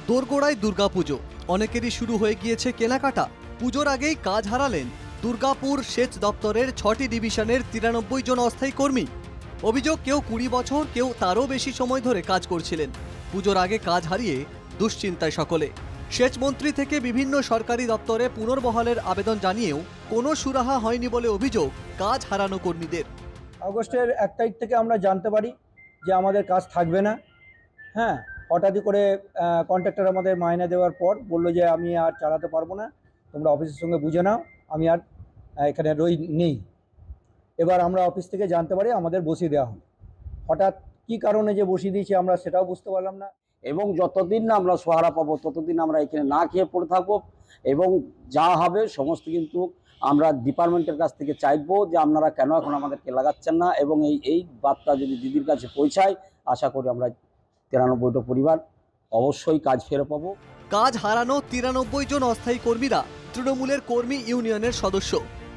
দোরগোড়ায় দুর্গাপুজো, অনেকেরই শুরু হয়ে গিয়েছে কেনাকাটা। পুজোর আগেই কাজ হারালেন দুর্গাপুর সেচ দপ্তরের 6টি ডিভিশনের 93 জন অস্থায়ী কর্মী। অভিযোগ, কেউ 20 বছর, কেউ তারও বেশি সময় ধরে কাজ করছিলেন। পুজোর আগে কাজ হারিয়ে দুশ্চিন্তায় সকলে। সেচ মন্ত্রী থেকে বিভিন্ন সরকারি দপ্তরে পুনর্বহালের আবেদন জানিয়েও কোনো সুরাহা হয়নি বলে অভিযোগ কাজ হারানো কর্মীদের। আগস্টের 1 তারিখ থেকে আমরা জানতে পারি যে আমাদের কাজ থাকবে না। হ্যাঁ, হঠাৎই করে কন্ট্রাক্টর আমাদের মাইনে দেওয়ার পর বললো যে আমি আর চালাতে পারবো না, তোমরা অফিসের সঙ্গে বুঝে নাও, আমি আর এখানে নেই। এবার আমরা অফিস থেকে জানতে পারি আমাদের বসিয়ে দেওয়া হলো। হঠাৎ কী কারণে যে বসিয়ে দিয়েছি আমরা সেটাও বুঝতে পারলাম না। এবং যতদিন না আমরা সহারা পাবো ততদিন আমরা এখানে না খেয়ে পড়ে থাকবো। এবং যা হবে সমস্ত কিন্তু আমরা ডিপার্টমেন্টের কাছ থেকে চাইবো যে আপনারা কেন এখন আমাদেরকে লাগাচ্ছেন না, এবং এই বার্তা যদি দিদির কাছে পৌঁছায় আশা করি আমরা 93টা পরিবার অবশ্যই কাজ ফিরে পাবো। কাজ হারানো 93 জন অস্থায়ী কর্মীরা তৃণমূলের কর্মী ইউনিয়নের সদস্য।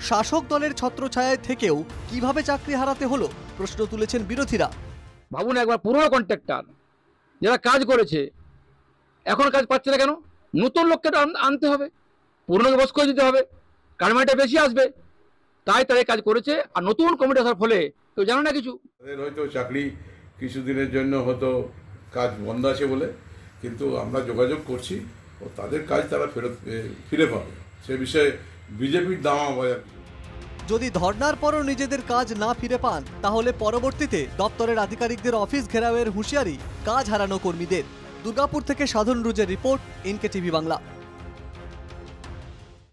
শাসক দলের ছত্রছায়ায় থেকেও কিভাবে চাকরি হারাতে হলো প্রশ্ন তুলেছেন বিরোধীরা। ভাবুন একবার, পুরনো কন্ট্রাক্টর যারা কাজ করেছে এখন কাজ পাচ্ছে না কেন? নতুন লোককে আনতে হবে, পুরনোকে বস করে দিতে হবে, কারমাইটা বেশি আসবে, তাই তারা কাজ করেছে। আর নতুন কমিটি আসার ফলে কেউ জানো না কিছু। তাদের হয়তো চাকরি কিছুদিনের জন্য হয়তো কাজ বন্ধ আছে বলে, কিন্তু আমরা যোগাযোগ করছি ও তাদের কাজ তারা ফিরে পাবে, সে বিষয়ে বিজেপির দাওয়া বজায়। যদি ধর্নার পরও নিজেদের কাজ না ফিরে পান, তাহলে পরবর্তীতে দপ্তরের আধিকারিকদের অফিস ঘেরাওয়ের হুঁশিয়ারি কাজ হারানো কর্মীদের। দুর্গাপুর থেকে সাধন রুজের রিপোর্ট, NK টিভি বাংলা।